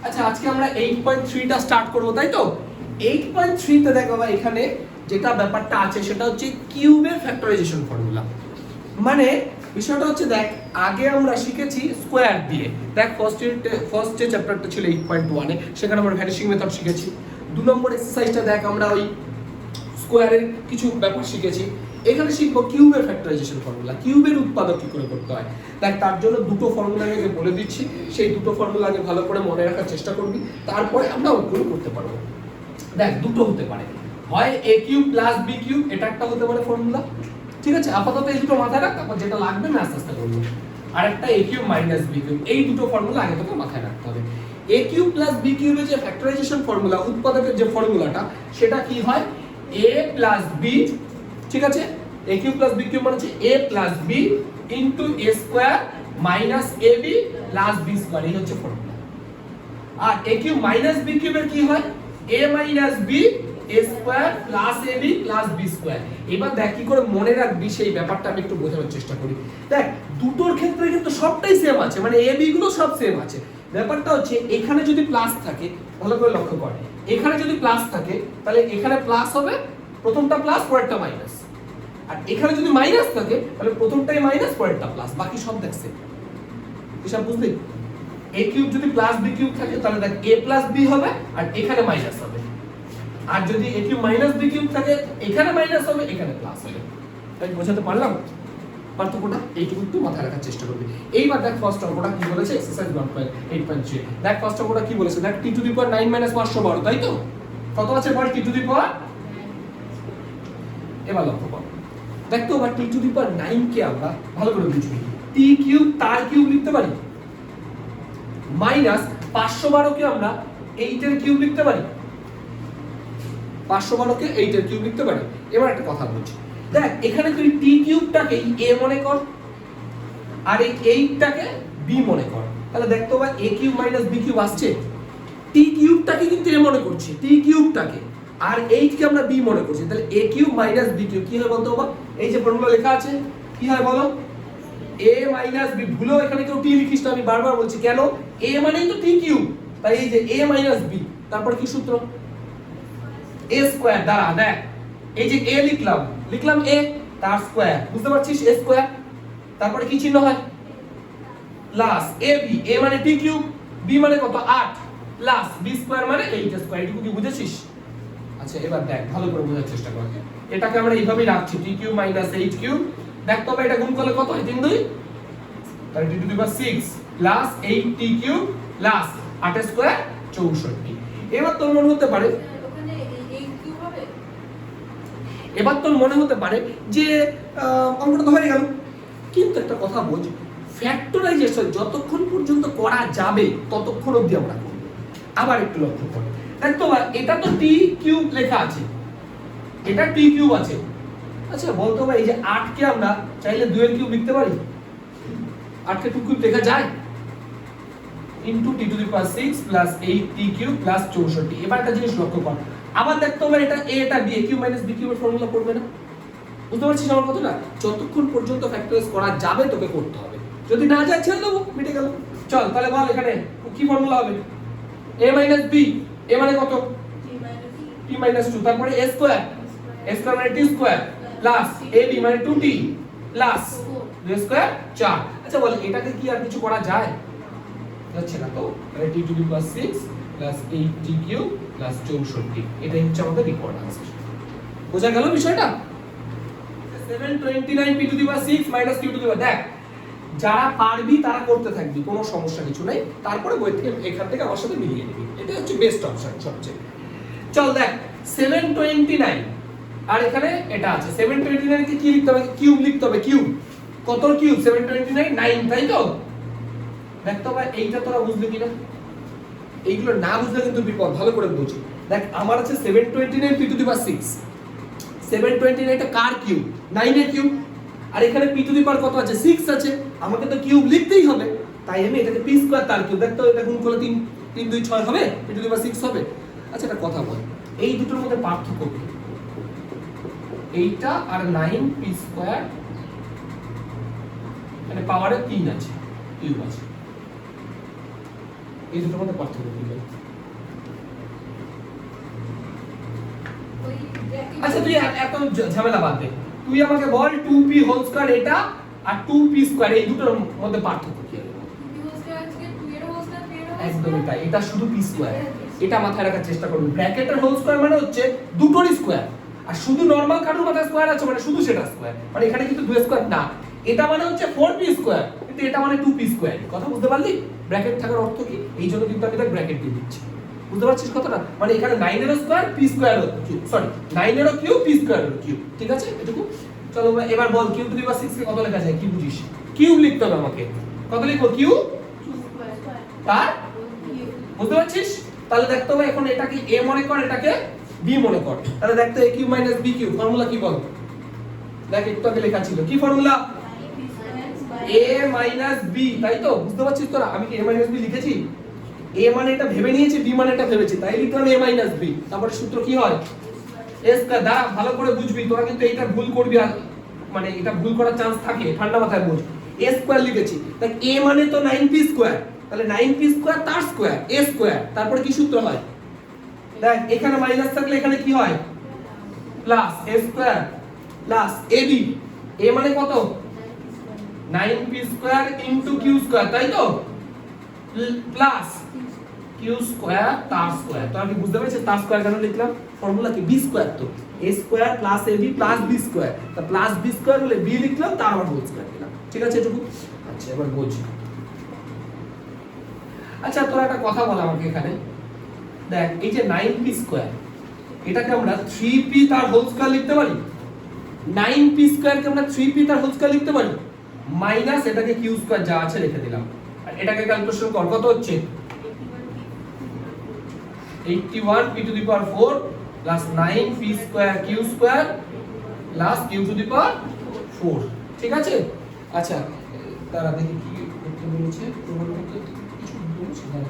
আচ্ছা আজকে আমরা 8.3টা স্টার্ট করব তাই তো 8.3 তে দেখো ভাই এখানে যেটা ব্যাপারটা আছে সেটা হচ্ছে কিউবের ফ্যাক্টরাইজেশন ফর্মুলা। মানে বিষয়টা হচ্ছে দেখ আগে আমরা শিখেছি স্কোয়ার দিয়ে। দেখ ফার্স্ট যে চ্যাপ্টারটা ছিল 8.1 এ সেখানে আমরা ভ্যানিশিং মেথড শিখেছি। 2 নম্বর এক্সারসাইজটা দেখ আমরা ওই স্কোয়ারের কিছু ব্যাপার শিখেছি। এখানে শিখবো কিউবের ফ্যাক্টরাইজেশন ফর্মুলা, কিউবের উৎপাদক কি করে করতে হয়। দেখ তার জন্য দুটো ফর্মুলা আগে বলে দিচ্ছি, সেই দুটো ফর্মুলা আগে ভালো করে মনে রাখার চেষ্টা করবি, তারপরে আমরা ওগুলো করতে পারবো। দেখ দুটো হতে পারে, হয় a cube plus b cube, এটা একটা হতে পারে ফর্মুলা, ঠিক আছে। আপাতত এই দুটো মাথায় রাখ, তারপর যেটা লাগবে না আস্তে আস্তে করবো। আর একটা a cube minus b cube, এই দুটো ফর্মুলা আগে তোকে মাথায় রাখতে হবে। a কিউব প্লাস b কিউবের যে ফ্যাক্টরাইজেশন ফর্মুলা, উৎপাদকের যে ফর্মুলাটা, সেটা কি হয় a প্লাস b, ঠিক আছে। a cube plus b cube মানে হচ্ছে a plus b into a square minus ab plus b square, এই হচ্ছে ফর্মুলা। আর a কিউব মাইনাস b কিউবের কি হয় a minus b a square plus ab plus b square. এবার দেখ কি করে মনে রাখবি সেই ব্যাপারটা আমি একটু বোঝানোর চেষ্টা করি। দেখ দুটোর ক্ষেত্রে কিন্তু সবটাই সেম আছে, মানে a b গুলো সব সেম আছে। ব্যাপারটা হচ্ছে এখানে যদি প্লাস থাকে, ভালো করে লক্ষ্য কর, এখানে যদি প্লাস থাকে তাহলে এখানে প্লাস হবে, প্রথমটা প্লাস পরেরটা মাইনাস। আর এখানে যদি মাইনাস থাকে তাহলে প্রথমটাই মাইনাস পরেরটা প্লাস, বাকি সব দেখ সেম। হিসাব বুঝলি? a কিউব যদি প্লাস b কিউব থাকে তাহলে দেখ a প্লাস b হবে আর এখানে মাইনাস হবে। আর যদি a cube minus b cube থাকে এখানে মাইনাস হবে এখানে প্লাস হবে। তাই বোঝাতে পারলাম পার্থক্যটা? এইটুকু একটু মাথায় রাখার চেষ্টা করবি। এইবার দেখ ফার্স্ট অঙ্কটা কি বলেছে, এক্সারসাইজ 1.8.3। দেখ ফার্স্ট অঙ্কটা কি বলেছে, দেখ t টু দি পাওয়ার 9 - 512, তাই তো? কত আছে বল t টু দি পাওয়ার? এবার লক্ষ্য কর, দেখ তো এবার t টু দি পাওয়ার 9 কে আমরা ভালো করে বুঝবি, t কিউব তার কিউব লিখতে পারি, মাইনাস 512 কে আমরা 8 এর কিউব লিখতে পারি, 512 কে 8 এর কিউব লিখতে পারি। এবার একটা কথা বলছি, দেখ এখানে তুই t কিউবটাকে a মনে কর আর এই 8 টাকে b মনে কর, তাহলে দেখ তো ভাই a cube minus b cube আসছে। t কিউবটাকে কিন্তু a মনে করছি, t কিউবটাকে, আর 8 কে আমরা b মনে করছি, তাহলে a cube minus b cube কি হয় বলতো বাবা? এই যে ফর্মুলা লেখা আছে কি হয় বলো, a মাইনাস b। ভুলেও এখানে কেউ t লিখিস না, আমি বারবার বলছি, কেন? a মানেই তো t কিউব, তাই এই যে a মাইনাস b, তারপর কি সূত্র a স্কয়ার দ্বারা, দেখ এই যে a লিখলাম a তার স্কয়ার, বুঝতে পারছিস? a স্কয়ার, তারপরে কি চিহ্ন হয় প্লাস ab, a মানে t কিউব, b মানে কত 8 প্লাস b স্কয়ার মানে 8 স্কয়ার। এটুকু কি বুঝেছিস? আচ্ছা এবার দেখ ভালো করে বোঝার চেষ্টা কর, এটাকে আমরা এইভাবেই রাখছি t কিউব মাইনাস 8 কিউব। দেখ তবে এটা গুণ করলে কত হয় 3 2, তাহলে t two the power 6 plus 8t cube plus 8 square 64। এবার তোর মনে হতে পারে যে অঙ্কটা তো হয়ে গেল, কিন্তু একটা কথা বোঝ, ফ্যাক্টরাইজেশন যতক্ষণ পর্যন্ত করা যাবে ততক্ষণ অবধি আমরা করব। আবার একটু লক্ষ্য করো, দেখ তো এটা তো t কিউব লেখা আছে, এটা t কিউব আছে। আচ্ছা বলতো ভাই এই যে 8 কে আমরা চাইলে 2 এর কিউব লিখতে পারি, 8 কে 2 কিউব লেখা যায়, into t two the power 6 plus 8t cube plus 64। এবার একটা জিনিস লক্ষ্য কর, আবার দেখ তো এটা a এটা b, a cube minus b কিউবের ফর্মুলা পড়বে না? বুঝতে পারছিস আমার কথাটা? যতক্ষণ পর্যন্ত ফ্যাক্টরাইজ করা যাবে তোকে করতে হবে, যদি না যায় ছেড়ে দেবো, মিটে গেল। চল তাহলে বল এখানে কি ফর্মুলা হবে, a মাইনাস b, a মানে কত t মাইনাস 2, তারপরে a স্কয়ার, a স্কয়ার মানে t স্কয়ার প্লাস ab মানে 2t প্লাস 2 স্কয়ার 4। আচ্ছা বল এটাকে কি আর কিছু করা যায়? যাচ্ছে না তো, তাহলে t two the power 6 plus 8t cube plus 64, এটাই হচ্ছে আমাদের রিকোয়ার্ড आंसर। বোঝা গেল বিষয়টা? 729 p to the power 6 minus q to the power, দেখ যারা পারবি তারা করতে থাকবি, কোনো সমস্যা কিছু নাই, তারপরে বই থেকে এখান থেকে আমার সাথে মিলিয়ে নিবি, এটা হচ্ছে বেস্ট অপশন সবচেয়ে। চল দেখ 729 আর এখানে এটা আছে, 729 কে কি লিখতে হবে? কিউব লিখতে হবে, কিউব কত কিউব 729 9, তাই তো? দেখ তো ভাই এইটা তোরা বুঝলি কিনা, এইগুলো না বুঝলে কিন্তু বিপদ, ভালো করে বুঝি। দেখ আমার আছে 729 p টু দি পাওয়ার 6, 729 টা কার কিউব? 9 এর কিউব, আর এখানে p টু দি পাওয়ার কত আছে? 6 আছে, আমাকে তো কিউব লিখতেই হবে, তাই আমি এটাকে p স্কয়ার তার কিউব, দেখ তো এটা গুণ করলে 3 3 2 6 হবে, p টু দি পাওয়ার 6 হবে। আচ্ছা একটা কথা বল, এই দুটোর মধ্যে পার্থক্য কি? এইটা আর 9 p স্কয়ার, মানে পাওয়ারে 3 আছে, কিউব আছে, এই দুটোর মধ্যে পার্থক্য কি? আচ্ছা তুই এত ঝামেলা বাদ দে, তুই আমাকে বল 2p হোল স্কয়ার এটা আর 2p স্কয়ার এই দুটোর মধ্যে পার্থক্য কি? একদমই তাই, এটা শুধু p স্কয়ার। এটা মাথায় রাখার চেষ্টা করবি, ব্র্যাকেটের হোল স্কয়ার মানে হচ্ছে দুটোরই স্কয়ার, আর শুধু নরমাল কারুর মাথায় স্কয়ার আছে মানে শুধু সেটা স্কয়ার, মানে এখানে কিন্তু 2 স্কয়ার না, এটা মানে হচ্ছে 4p স্কয়ার, কিন্তু এটা মানে 2p স্কয়ার। কথা বুঝতে পারলি? ব্র্যাকেট থাকার অর্থ কি? এই জন্য কিন্তু আমি তাকে ব্র্যাকেট দিয়ে দিচ্ছি। বুঝতে পারছিস কথাটা? মানে এখানে 9 এর square p square cube, sorry 9 এর কিউব p স্কয়ার কিউব, ঠিক আছে? এটুকু চলো এবার বল কিউব টু দি পাওয়ার 6 কে কত লেখা যায়? কি বুঝিস? কিউব লিখতে হবে আমাকে। কত লিখব? কিউব তার, বুঝতে পারছিস? তাহলে দেখতে হবে এখন এটাকে a মনে কর, এটাকে b মনে কর। তাহলে দেখতে a cube minus b cube formula কি বল? দেখ একটু আগে লেখা ছিল কি ফর্মুলা? a মাইনাস b, তাই তো? বুঝতে পারছিস তোরা? আমি কি a মাইনাস b লিখেছি? a মানে এটা ভেবে নিয়েছি, b মানে এটা ভেবেছি, তাই লিখলাম a মাইনাস b। তারপরে সূত্র কি হয়? a square. দাঁড়া ভালো করে বুঝবি, তোরা কিন্তু এইটা ভুল করবি, মানে এটা ভুল করার চান্স থাকে, ঠান্ডা মাথায় বুঝ। a স্কয়ার লিখেছি, তাই a মানে তো 9p স্কয়ার, তাহলে 9p স্কয়ার তার স্কয়ার a স্কয়ার। তারপরে কি সূত্র হয়? দেখ এখানে মাইনাস থাকলে এখানে কি হয়? Plus a square plus ab। a মানে কত? 9p square into q square, তাই তো? প্লাস q স্কয়ার তার স্কয়ার। তো আমি বুঝতে পারছি তার স্কয়ার কেন লিখলাম? ফর্মুলা কি? b square. তো a square plus ab plus b square, তা প্লাস b স্কয়ার হলে b লিখলাম, তার আবার হোল স্কয়ার দিলাম, ঠিক আছে এটুকু? আচ্ছা এবার বুঝ। আচ্ছা তোরা একটা কথা বল আমাকে এখানে, দেখ এই যে 9p স্কয়ার, এটাকে আমরা 3p তার হোল স্কয়ার লিখতে পারি? 9p স্কয়ারকে আমরা 3p তার হোল স্কয়ার লিখতে পারি? মাইনাস এটাকে q স্কয়ার যা আছে লিখে দিলাম, আর এটাকে ক্যালকুলেশন কর, কত হচ্ছে? 81p to the power 4 plus 9p square q square plus q to the power 4, ঠিক আছে? আচ্ছা তারা দেখি কি করতে বলেছে, প্রমাণ করতে কিছু বলছে না।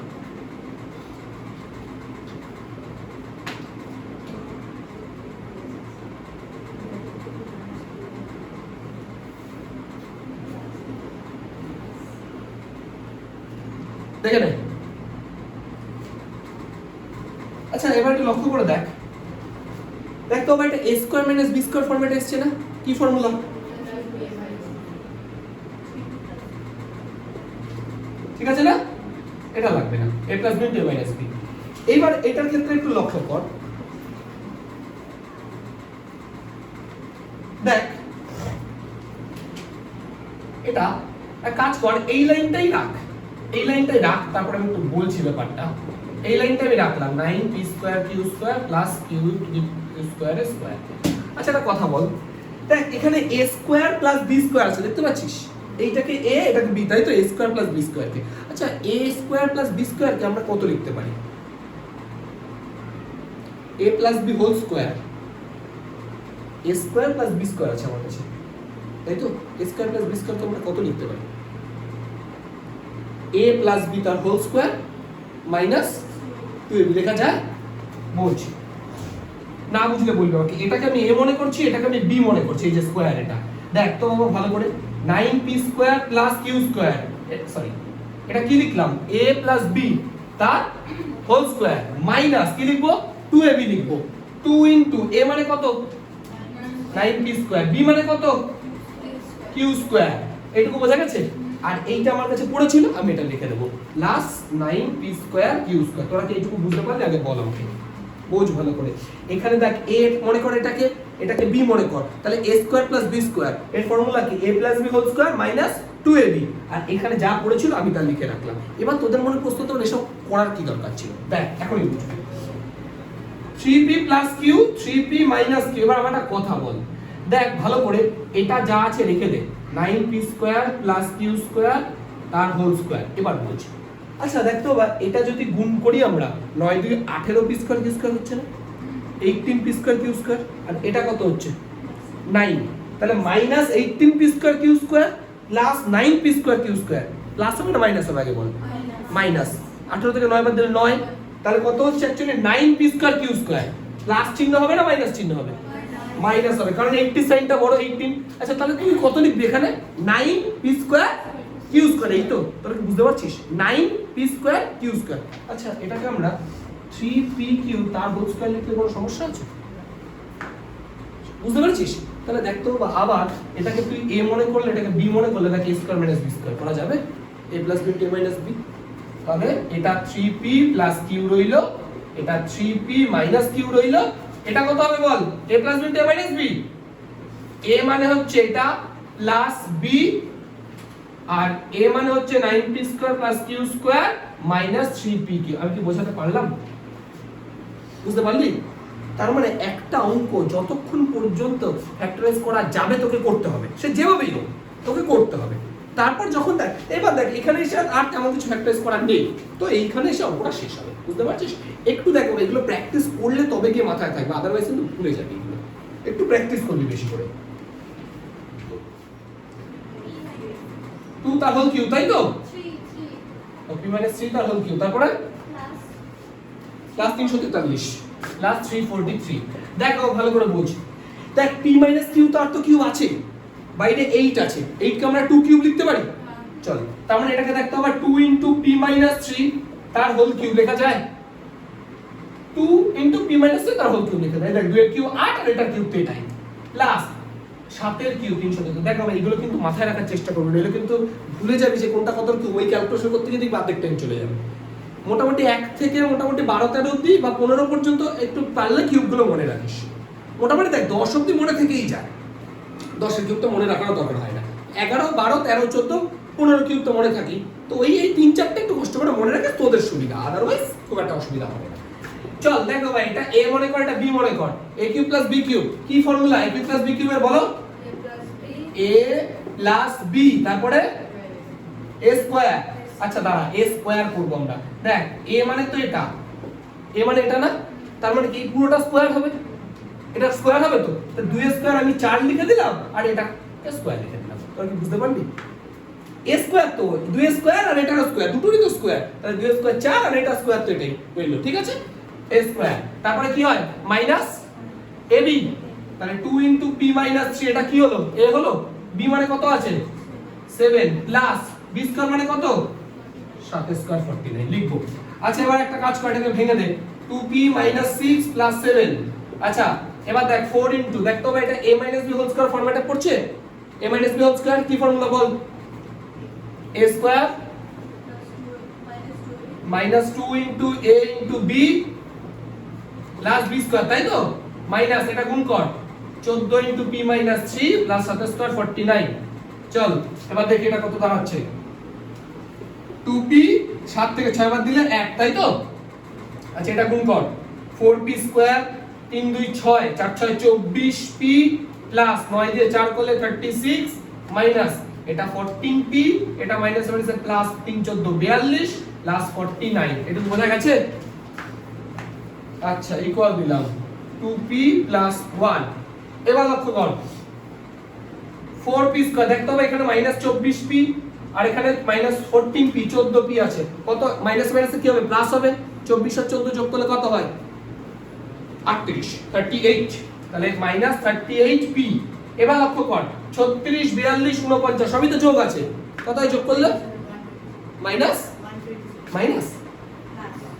দেখে নে। আচ্ছা এবার একটু লক্ষ্য করে দেখ, দেখ তো এটা a square minus b square ফরম্যাটে এসেছে না? কি ফর্মুলা? ঠিক আছে না? এটা লাগবে না, a plus b into a minus b। এইবার এটার ক্ষেত্রে একটু লক্ষ্য কর, দেখ এটা এক কাজ কর, এই লাইনটাই রাখ, এই লাইনটাই রাখ, তারপরে আমি একটু বলছি ব্যাপারটা। এই লাইনটা আমি রাখলাম 9p square q square plus q to the square square. আচ্ছা একটা কথা বল, দেখ এখানে a square plus b square আছে, দেখতে পাচ্ছিস? এইটাকে a এটাকে b, তাই তো? a square plus b square কে, আচ্ছা a square plus b square কে আমরা কত লিখতে পারি? a plus b whole square, a square plus b square আছে আমার কাছে, তাই তো? a square plus b square কে আমরা কত লিখতে পারি? a প্লাস b তার হোল স্কয়ার মাইনাস 2ab লেখা যায়? বলছি না বুঝলে বলবে আমাকে, এটাকে আমি a মনে করছি, এটাকে আমি b মনে করছি, এই যে স্কয়ার এটা। দেখ তো ভালো করে, 9p square plus q square, sorry এটা কি লিখলাম? a প্লাস b তার হোল স্কয়ার মাইনাস কি লিখবো? 2ab লিখবো। 2 ইনটু a মানে কত? 9p স্কয়ার, b মানে কত? q square. এইটুকু বোঝা গেছে? আর এইটা আমার কাছে পড়েছিল, আমি এটা লিখে দেবো plus 9p square q square. তোরা কি এইটুকু বুঝতে পারলে? আগে বল আমাকে, বোঝ ভালো করে। এখানে দেখ a মনে কর, এটাকে এটাকে b মনে কর, তাহলে a square plus b square এর ফর্মুলা কি? a plus b whole square minus 2ab। আর এখানে যা পড়েছিল আমি তা লিখে রাখলাম। এবার তোদের মনে প্রশ্ন, তো এসব করার কি দরকার ছিল? দেখ এখনই বুঝবি। 3p plus q 3p minus q। এবার আমার একটা কথা বল, দেখ ভালো করে, এটা যা আছে লিখে দে, 9p square plus q square তার হোল স্কয়ার। এবার বুঝ। আচ্ছা দেখতো বা এটা যদি গুণ করি আমরা, 9 2 18p স্কয়ার q স্কয়ার হচ্ছে না? 18p স্কয়ার q স্কয়ার, আর এটা কত হচ্ছে? 9। তাহলে minus 18p square q square plus 9p square q square. Plus হবে না মাইনাস হবে? আগে বল। মাইনাস 18 থেকে 9 বাদ দিলে 9, তাহলে কত হচ্ছে actually? 9p square q square. Plus চিহ্ন হবে না মাইনাস চিহ্ন হবে? মাইনাস হবে, কারণ 80 সাইনটা বড় 18। আচ্ছা তাহলে তুমি কত লিখবে এখানে? 9p স্কয়ার কিউ স্কয়ার, এই তো তোরা কি বুঝতে পারছিস 9p স্কয়ার কিউ স্কয়ার। আচ্ছা এটাকে আমরা 3pq তার হোল স্কয়ার লিখলে কোনো সমস্যা আছে? বুঝতে পারছিস? তাহলে দেখতো আবার এটাকে তুই a মনে করলে এটাকে b মনে করলে তাকে a square minus b square করা যাবে, a plus b a minus b। তাহলে এটা 3p প্লাস q রইল, এটা 3p মাইনাস q রইল, এটা কত হবে বল? a plus b a minus b। a মানে হচ্ছে এটা প্লাস b আর a মানে হচ্ছে 9p square plus q square minus 3pq। আমি কি বোঝাতে পারলাম? বুঝতে পারলি? তার মানে একটা অঙ্ক যতক্ষণ পর্যন্ত ফ্যাক্টরাইজ করা যাবে তোকে করতে হবে, সে যেভাবেই হোক তোকে করতে হবে। তারপর যখন দেখ এবার দেখ এখানে এসে আর তেমন কিছু ফ্যাক্টরাইজ করা নেই, তো এইখানে এসে অঙ্কটা শেষ হবে। বুঝতে পারছিস? একটু দেখো এগুলো প্র্যাকটিস করলে তবে গিয়ে মাথায় থাকবে, আদারওয়াইজ কিন্তু ভুলে যাবি এগুলো। একটু প্র্যাকটিস করবি বেশি করে। 2 তার হোল কিউ, তাই তো? 3 p - 3 তার হোল কিউ, তারপরে প্লাস 343 প্লাস 343। দেখো ভালো করে বুঝ, দেখ p - q তার তো কিউ আছে, বাইরে 8 আছে, 8 কে আমরা 2 কিউব লিখতে পারি। চল তার মানে এটাকে দেখতে হবে 2 p - 3 তার হোল কিউব লেখা যায়, 2 p - 3 তার হোল কিউব লেখা যায়। দেখ 2 এর কিউব 8 আর এটার কিউব তো এটাই, প্লাস 7 এর কিউব 333। দেখো এগুলো কিন্তু মাথায় রাখার চেষ্টা করবে, নইলে কিন্তু ভুলে যাবি যে কোনটা কত কিউব, ওই ক্যালকুলেশন করতে গিয়ে দেখবি অর্ধেক টাইম চলে যাবে। মোটামুটি 1 থেকে মোটামুটি 12-13 অবধি বা 15 পর্যন্ত একটু পারলে কিউবগুলো মনে রাখিস। মোটামুটি দেখ 10 অবধি মনে থেকেই যায়, 10 এর কিউব তো মনে রাখার দরকার হয় না। 11, 12, 13, 14, 15 কিউব তো মনে থাকি, তো এই 3-4টা একটু কষ্ট করে মনে রাখে তোদের সুবিধা, আদারওয়াইজ খুব একটা অসুবিধা হবে না। চল দেখো ভাই এটা a মনে কর, এটা b মনে কর, a cube plus b cube. কি formula a cube plus b কিউবের বলো? a প্লাস b তারপরে a স্কয়ার। আচ্ছা দাঁড়া a স্কয়ার করব আমরা। দেখ a মানে তো এটা, a মানে এটা না, তার মানে কি পুরোটা স্কয়ার হবে, এটা স্কয়ার হবে তো 2 স্কয়ার আমি 4 লিখে দিলাম আর এটা স্কয়ার লিখে দিলাম। তোরা কি বুঝতে পারলি? a স্কয়ার তো 2 স্কয়ার আর এটার স্কয়ার, দুটোরই তো স্কয়ার, তাহলে 2 স্কয়ার 4 আর এটা স্কয়ার তো এটাই হইলো, ঠিক আছে? a স্কয়ার তারপরে কি হয় মাইনাস ab, তাহলে 2 p - 3 এটা কি হলো? a হলো, b মানে কত আছে 7 প্লাস b স্কয়ার মানে কত 7 স্কয়ার 49 লিখবো। আচ্ছা এবার একটা কাজ কর, এটাকে ভেঙে দে, 2p - 6 প্লাস 7। আচ্ছা এবার দেখ 4 দেখ তো ভাই এটা a - b হোল স্কয়ার ফরম্যাটে পড়ছে, a - b হোল স্কয়ার কি formula ball? a square minus 2 into a into b plus b square, তাই তো? মাইনাস এটা গুণ কর 14 into p minus 3 plus 7 square 49। চল এবার দেখি এটা কত দাঁড়াচ্ছে, 2p 7 থেকে 6 বাদ দিলে 1, তাই তো? আচ্ছা এটা গুণ কর 4p স্কয়ার 3 2 6 4 6 24p প্লাস 9 দিয়ে 4 করলে 36 মাইনাস এটা 14p, এটা মাইনাস হয়েছে প্লাস 3 14 42 প্লাস 49। এটা বোঝা গেছে? আচ্ছা ইকুয়াল দিলাম 2p প্লাস 1। এবার লক্ষ্য কর 4p স্কয়ার, দেখতে হবে এখানে মাইনাস 24p আর এখানে মাইনাস 14p 14p আছে, কত মাইনাস মাইনাসে কি হবে প্লাস হবে, 24 আর 14 যোগ করলে কত হয় 38 38, তাহলে মাইনাস 38p। এবার লক্ষ্য কর 36 42 49 সবই তো যোগ আছে, কত হয় যোগ করলে মাইনাস মাইনাস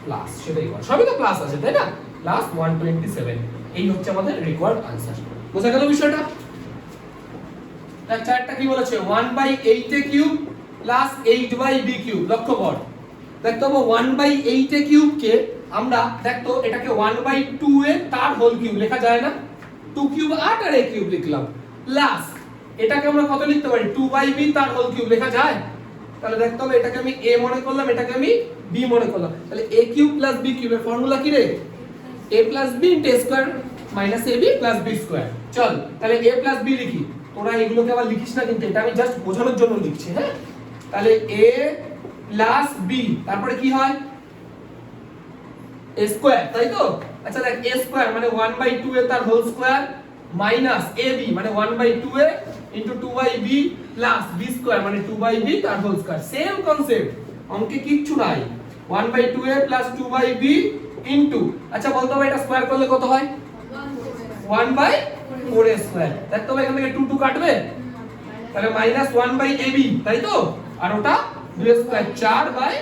প্লাস, সেটাই বল সবই তো প্লাস আছে তাই না, প্লাস 127। এই হচ্ছে আমাদের রিকোয়ার্ড आंसर। বোঝা গেল বিষয়টা? তার চারটা কি বলেছে 1/8 a cube plus 8/b cube. লক্ষ্য কর দেখতো 1/8 a কিউব কে আমরা দেখতো এটাকে 1/2 এ তার হোল কিউব লেখা যায় না, 2 কিউব 8 আর a কিউব লিখলাম, প্লাস এটাকে আমরা কত লিখতে পারি 2/b তার হোল কিউব লেখা যায়। তাহলে দেখতে হবে এটাকে আমি a মনে করলাম, এটাকে আমি b মনে করলাম, তাহলে a কিউব প্লাস b কিউবের ফর্মুলা কি রে? a plus b into a square minus ab plus b square. চল তাহলে a প্লাস b লিখি, তোরা এগুলোকে আবার লিখিস না কিন্তু, এটা আমি জাস্ট বোঝানোর জন্য লিখছি। হ্যাঁ তাহলে a প্লাস b তারপরে কি হয় a স্কয়ার, তাই তো? আচ্ছা দেখ a স্কয়ার মানে 1/2 এ তার হোল স্কয়ার মাইনাস ab মানে 1/2 a into 2/b plus b square মানে 2/b তার হোল স্কয়ার। সেম কনসেপ্ট, অঙ্কে কিচ্ছু নাই, 1/2 এ প্লাস 2/b ইনটু, আচ্ছা বলতো ভাই এটা স্কয়ার করলে কত হয় 1/4 স্কয়ার। দেখ তো এখান থেকে 2 2 কাটবে, তাহলে মাইনাস 1/ab, তাই তো? আর ওটা 2 স্কয়ার 4 বাই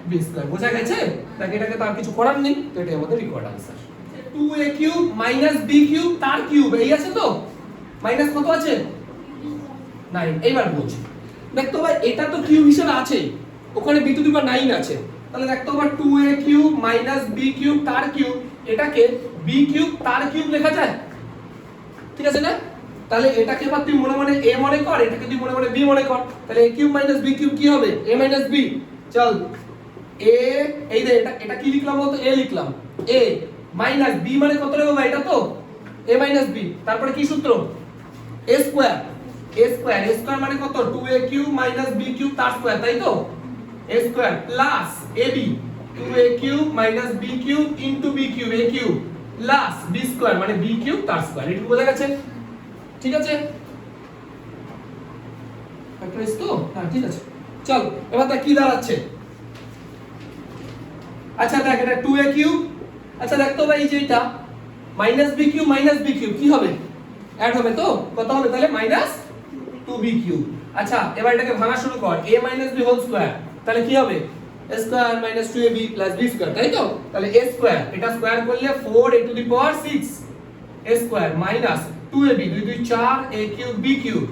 b স্কয়ার। বোঝা গেছে? তাকে এটাকে তো আর কিছু করার নেই, তো এটাই আমাদের required answer. 2a cube minus b cube তার কিউব এই আছে তো, মাইনাস কত আছে 9। এইবার বুঝ, দেখতো ভাই এটা তো কিউব হিসেবে আছে, ওখানে b টু দি পাওয়ার 9 আছে, তাহলে দেখতো ভাই 2a cube minus b cube তার কিউব, এটাকে b কিউব তার কিউব লেখা যায়, ঠিক আছে না? তাহলে এটাকে এবার তুই মনে মনে a মনে কর, এটাকে তুই মনে মনে b মনে কর, তাহলে a cube minus b cube কি হবে? a minus b। চল a, এই যে এটা কি লিখলাম বলতো? a লিখলাম, a মাইনাস b মানে কত রে বাবা? এটা তো a মাইনাস b, তারপরে কি সূত্র? a square, a square, a square মানে কত? 2a cube minus b cube তার স্কয়ার, তাই তো? a square plus ab, 2a cube minus b cube into b cube, a cube plus b square মানে b cube তার square. এটা বোঝা গেছে? ঠিক আছে, ফ্যাক্টরাইজ তো? হ্যাঁ ঠিক আছে। চল এবার দেখ কি দাঁড়াচ্ছে। আচ্ছা দেখ এটা 2a কিউব, আচ্ছা দেখ তো ভাই যে এটা মাইনাস b কিউব কি হবে? অ্যাড হবে তো, কত হবে তাহলে? Minus 2b cube. আচ্ছা এবার এটাকে ভাঙা শুরু কর, a minus b whole square, তাহলে কি হবে? a square minus 2ab plus b square, তাই তো? তাহলে a স্কয়ার, এটা স্কয়ার করলে 4a to the power 6 a square minus 2ab 2 2 4 a cube b cube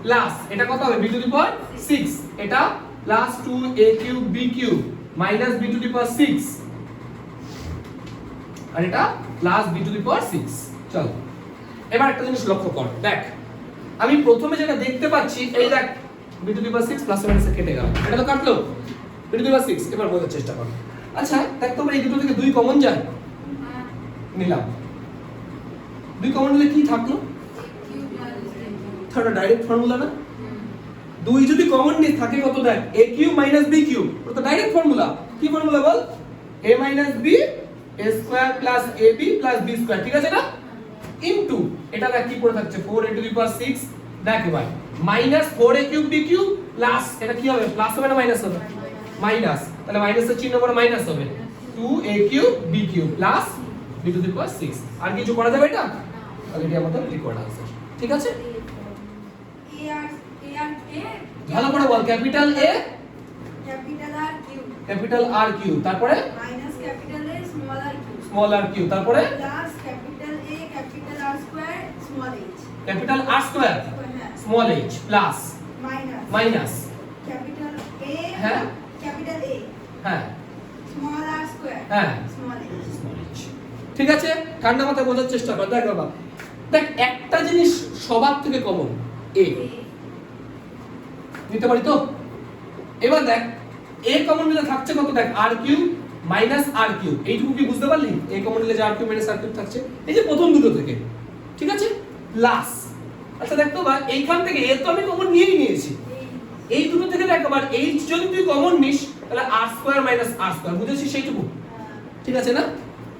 plus এটা কত হবে? b টু দি পাওয়ার 6, এটা plus 2a cube b cube minus b to the power 6, আর এটা plus b to the power 6। চল এবার একটা জিনিস লক্ষ্য কর, দেখ আমি প্রথমে যেটা দেখতে পাচ্ছি, এই দেখ b to the power 6 plus মাইনাসে কেটে গেল, এটা তো কাটলো b টু দি পাওয়ার 6। এবার বোঝার চেষ্টা কর। আচ্ছা দেখ তোমরা এই দুটো থেকে 2 কমন যায়, নিলাম 2 কমন নিলে কি থাকলো? থার্ড ডাইরেক্ট ফর্মুলা না? 2 যদি কমন নিয়ে থাকে কত? দেখ a cube minus b cube, ওটা তো ডাইরেক্ট ফর্মুলা। কি formula ball? a minus b a square plus ab plus b square, ঠিক আছে না? ইনটু এটা দেখ কি পড়ে থাকছে 4a টু দি পাওয়ার 6, দেখ ভাই minus 4a cube b cube plus এটা কি হবে? প্লাস হবে না মাইনাস হবে? মাইনাস, তাহলে মাইনাসের চিহ্ন পরে মাইনাস হবে 2a cube b cube plus b to the power 6। আর কিছু করা যাবে এটা? তাহলে এটা আমাদের রিকোয়ার্ড आंसर, ঠিক আছে? ভালো করে বল, capital A capital R cube, তারপরে minus capital A small r cube, তারপরে plus capital A capital R square small h, capital R square small h plus minus capital A হ্যাঁ ক্যাপিটাল A হ্যাঁ small r square হ্যাঁ small h। ঠিক আছে, ঠান্ডা মাথায় বোঝার চেষ্টা কর। দেখ বাবা, দেখ একটা জিনিস সবার থেকে কমন, a নিতে পারি তো? এবার দেখ a কমন নিলে থাকছে কত? দেখ r cube minus r cube, এইটুকু কি বুঝতে পারলি? a কমন নিলে যে r cube minus r cube থাকছে, এই যে প্রথম দুটো থেকে, ঠিক আছে? প্লাস আচ্ছা দেখ তো ভাই এইখান থেকে a তো আমি কমন নিয়েই নিয়েছি, এই দুটো থেকে দেখ আবার h যদি তুই কমন নিস তাহলে r square minus r square, বুঝেছিস সেইটুকু? ঠিক আছে না?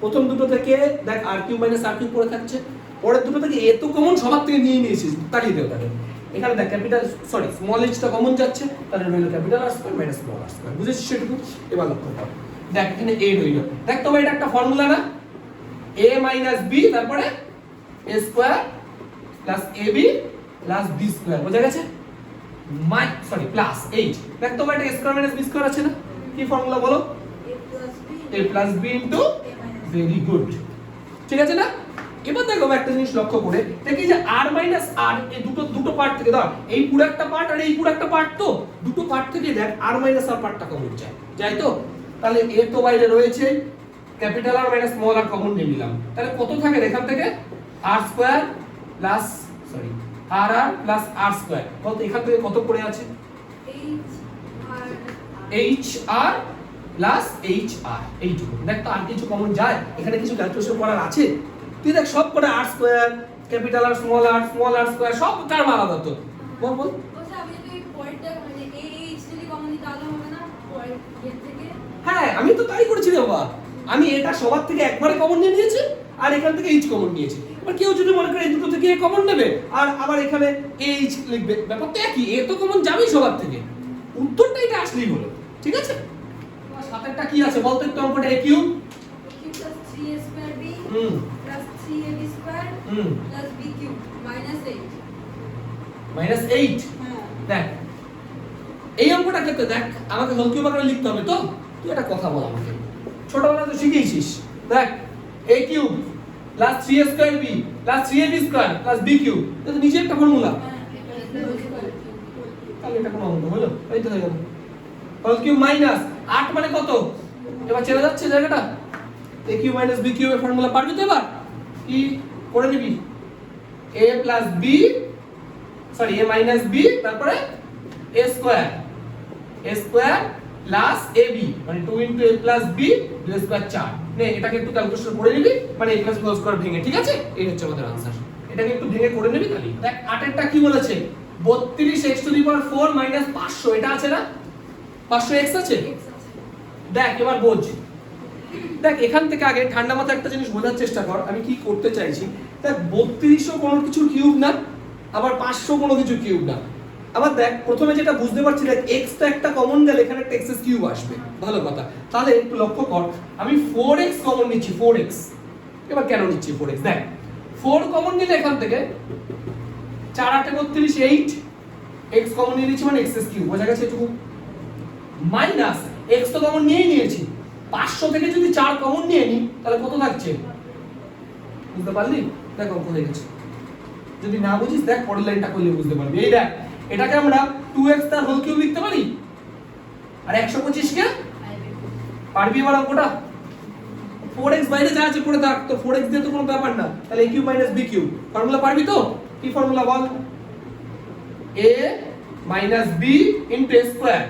প্রথম দুটো থেকে দেখ r cube minus r cube পড়ে থাকছে, পরের দুটো থেকে a তো কমন সবার থেকে নিয়ে নিয়েছিস, তাড়িয়ে দেও তাহলে। এখানে দেখ ক্যাপিটাল সরি স্মল h টা কমন যাচ্ছে, তাহলে রইল capital R square minus small r square, বুঝেছিস সেটুকু? এবার লক্ষ্য কর, দেখ এখানে a রইল, দেখ তো ভাই এটা একটা ফর্মুলা না? a মাইনাস b তারপরে a square plus ab plus b square, বোঝা গেছে? সরি প্লাস 8, দেখ তো ভাই এটা a square minus b square আছে না? কি ফর্মুলা বলো? a plus b into, very good, ঠিক আছে না? এবার দেখো একটা জিনিস লক্ষ্য করে দেখি যে r মাইনাস r এই দুটো পার্ট থেকে ধর এই পুরো একটা পার্ট আর এই পুরো একটা পার্ট, তো দুটো পার্ট থেকে দেখ r মাইনাস r পার্টটা কমন যায় তো? তাহলে a তো বাইরে রয়েছে, capital R minus small r common নিয়ে নিলাম, তাহলে কত থাকে এখান থেকে? r square plus sorry r plus r square, কত এখান থেকে কত পড়ে আছে? h r plus h r, এইটুকু। দেখ তো আর কিছু কমন যায়? এখানে কিছু ক্যালকুলেশন করার আছে? তুই দেখ সব করে r square capital R small r square সব টার্ম আলাদা, তো বল বল। ওটা আমি যদি পয়েন্টটা মানে h যদি কমন দিই তাহলে হবে না পয়েন্ট এর থেকে? হ্যাঁ আমি তো তাই করেছি রে বাবা, আমি এটা সবার থেকে একবারে কমন নিয়ে নিয়েছি আর এখান থেকে h কমন নিয়েছি। এবার কেউ যদি মনে করে এই দুটো থেকে a কমন নেবে আর আবার এখানে h লিখবে, ব্যাপারটা একই, a তো কমন যাবেই সবার থেকে, উত্তরটা এটা আসলেই হলো, ঠিক আছে? সাথেরটা কি আছে বলতো একটু অঙ্কটা? a cube plus 3a square b plus 3ab square plus b cube minus 8 minus 8, হ্যাঁ দেখ এই অঙ্কটা ক্ষেত্রে দেখ আমাকে হোল কিউব আকারে লিখতে হবে তো তুই একটা কথা বল আমাকে ছোটবেলায় তো শিখেছিস দেখ a cube plus 3a square b plus 3ab square plus b cube এটা তো নিচে একটা ফর্মুলা তাহলে এটা কোন অঙ্ক হলো এই তো হয়ে গেল হোল কিউব মাইনাস 8 মানে কত এবার চেনা যাচ্ছে জায়গাটা a cube minus b cube এর ফর্মুলা পারবি তো এবার কি করে নিবি a plus b sorry a minus b তারপরে a স্কয়ার প্লাস ab মানে 2 into a plus b b square 4 নে এটাকে একটু ক্যালকুলেশন করে নিবি মানে a প্লাস b স্কয়ার ভেঙে ঠিক আছে এই হচ্ছে আমাদের आंसर এটাকে একটু ভেঙে করে নিবি তাহলে দেখ 8 এরটা কি বলেছে 32x two the power 4 minus 500 এটা আছে না 500x আছে দেখ এবার বোঝ দেখ এখান থেকে আগে ঠান্ডা মাথায় একটা জিনিস বোঝার চেষ্টা কর আমি কি করতে চাইছি দেখ 3200 কোনো কিছু কিউব না আবার 500 কোনো কিছু কিউব না আবার দেখ প্রথমে যেটা বুঝতে পারছি দেখ x টা একটা কমন গেলে এখানে একটা x কিউব আসবে ভালো কথা তাহলে একটু লক্ষ্য কর আমি 4x কমন নিচ্ছি 4x এবার কেন নিচ্ছি 4x দেখ 4 কমন নিলে এখান থেকে 4 8 32 8 x কমন নিয়ে নিচ্ছি মানে x কিউব বোঝা গেছে এটুকু মাইনাস x তো কমন নিয়েই নিয়েছি 500 থেকে যদি 4 কমন নিয়ে নি তাহলে কত থাকছে বুঝতে পারলি দেখ অঙ্ক হয়ে গেছে যদি না বুঝিস দেখ পরের লাইনটা করলে বুঝতে পারবি এই দেখ এটাকে আমরা 2x তার হোল কিউব লিখতে পারি আর 125 কে পারবি এবার অঙ্কটা 4x বাইরে যা আছে পড়ে থাক তো 4x দিয়ে তো কোনো ব্যাপার না তাহলে a cube minus b cube formula পারবি তো কি formula ball a minus b into a square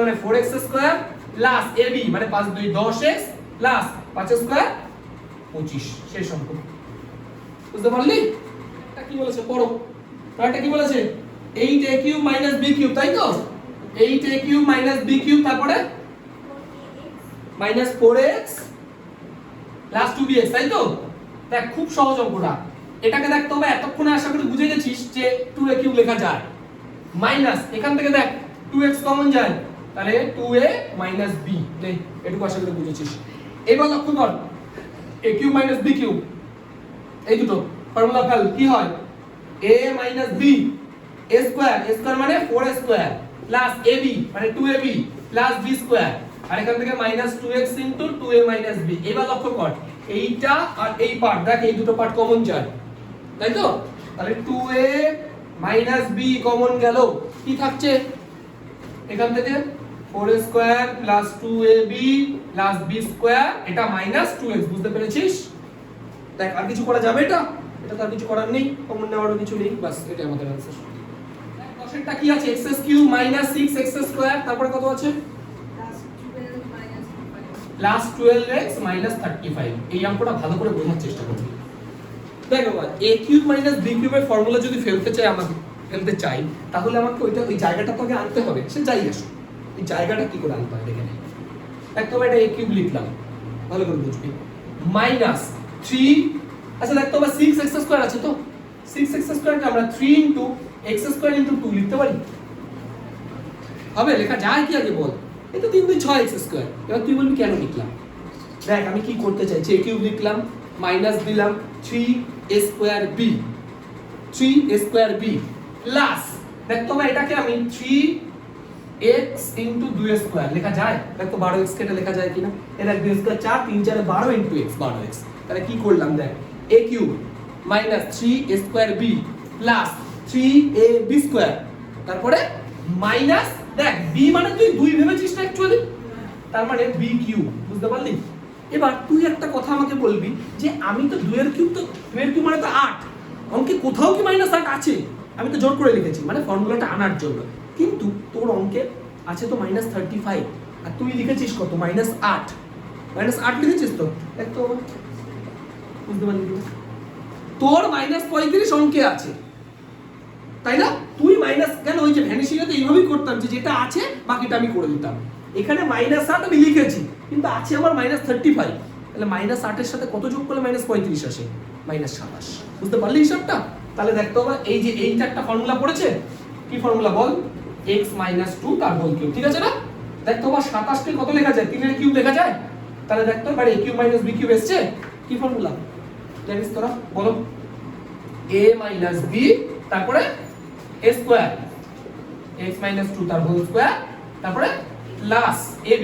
মানে 4x স্কয়ার প্লাস ab মানে 5 2 10x প্লাস 5 স্কয়ার 25 শেষ অঙ্ক বুঝতে পারলি এটা কি বলেছে পড়ো এটা কি বলেছে 8a cube minus b cube তাই তো 8a cube minus b cube তারপরে মাইনাস 4x প্লাস 2bx তাই তো দেখ খুব সহজ অঙ্কটা এটাকে দেখ তবে এতক্ষণে আশা করি বুঝে গেছিস যে 2a কিউব লেখা যায় মাইনাস এখান থেকে দেখ 2x কমন যায় তাহলে 2a মাইনাস b নে এটুকু আশা করি বুঝেছিস এবার লক্ষ্য কর a cube minus b cube এই দুটো ফর্মুলা ফেল কি হয় a minus b a square মানে 4a স্কয়ার প্লাস ab মানে 2ab প্লাস b স্কয়ার আর এখান থেকে minus 2x into 2a minus b এবার লক্ষ্য কর এইটা আর এই পার্ট দেখ এই দুটো পার্ট কমন যায় তাই তো তাহলে 2a মাইনাস b কমন গেল কি থাকছে এখান থেকে 4a square plus 2ab plus b square এটা মাইনাস 2x বুঝতে পেরেছিস দেখ আর কিছু করা যাবে এটা এটা তো আর কিছু করার নেই কমন নেওয়ারও কিছু নেই বাস এটাই আমাদের आंसर কোশ্চেনটা কি আছে x cube minus 6x square তারপরে কত আছে প্লাস 12x মাইনাস 35 এই অঙ্কটা ভালো করে বোঝার চেষ্টা করবি দেখো ভাই a কিউব মাইনাস b কিউবের ফর্মুলা যদি ফেলতে চাই তাহলে আমাকে ওই জায়গাটা তোকে আনতে হবে সে যাই আসো এই জায়গাটা কি করে আনতে হবে দেখে নে একদম এটা a কিউব লিখলাম ভালো করে বুঝবি মাইনাস 3 আচ্ছা দেখো আবার 6x স্কয়ার আছে তো 6x স্কয়ারকে আমরা 3 ইনটু x স্কয়ার ইনটু 2 লিখতে পারি হবে লেখা যায় কি আগে বল এটা 3 2 6x স্কয়ার এবার তুই বলবি কেন লিখলাম দেখ আমি কি করতে চাইছি a কিউব লিখলাম মাইনাস দিলাম 3a স্কয়ার b প্লাস দেখ তোমরা এটাকে আমি 3x ইনটু 2a স্কয়ার লেখা যায় দেখো 12x কে এটা লেখা যায় কিনা এটা 2 স্কয়ার 4 3 4 12 ইনটু x 12x তাহলে কি করলাম দেখ a cube minus 3a square b plus 3ab square তারপরে মাইনাস দেখ b মানে তুই 2 ভেবেছিস না অ্যাকচুয়ালি তার মানে b কিউব বুঝতে পারলি এবার তুই একটা কথা আমাকে বলবি যে আমি তো 2 এর কিউব মানে তো 8 অঙ্কে কোথাও কি মাইনাস 8 আছে আমি তো জোর করে লিখেছি মানে ফর্মুলাটা আনার জন্য কিন্তু তোর অঙ্কে আছে তো মাইনাস 35 আর তুই লিখেছিস কত মাইনাস 8 লিখেছিস তো দেখ তো বুঝতে পারলি তোর মাইনাস 35 অঙ্কে আছে তাই না তুই মাইনাস কেন ওই যে ভ্যানিশিং এ তো এইভাবেই করতাম যে যেটা আছে বাকিটা আমি করে দিতাম এখানে মাইনাস 8 আমি লিখেছি কিন্তু আছে আমার মাইনাস 35 তাহলে মাইনাস 8 এর সাথে কত যোগ করলে মাইনাস 35 আসে মাইনাস 27 বুঝতে পারলি হিসাবটা তাহলে দেখতে হবে এই যে এইটা একটা ফর্মুলা পড়েছে কি ফর্মুলা বল x 2 তার হোল কিউব ঠিক আছে না দেখতে হবে 27 কে কত লেখা যায় 3 এর কিউব লেখা যায় তাহলে দেখতে হবে a cube minus b cube এসেছে কি ফর্মুলা জানিস তোরা বলো a মাইনাস b তারপরে a স্কয়ার x মাইনাস 2 তার হোল স্কয়ার তারপরে plus ab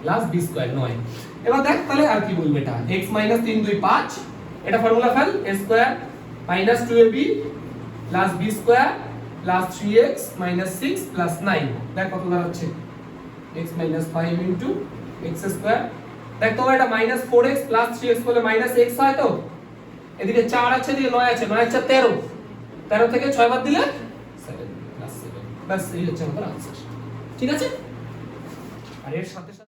plus b square 9। এবার দেখ তাহলে আর কি বলবে এটা x মাইনাস 3 2 5 এটা formula fail a square minus 2ab plus b square plus 3x minus 6 plus 9 দেখ কত দাঁড়াচ্ছে x minus 5 into x square. দেখ তো এটা মাইনাস 4x প্লাস 3x করলে মাইনাস x হয় তো এদিকে 4 আছে এদিকে 9 আছে 9 আছে 13 13 থেকে 6 বাদ দিলে 7 প্লাস 7 বাস এই হচ্ছে আমাদের আনসার। ঠিক আছে আর এর সাথে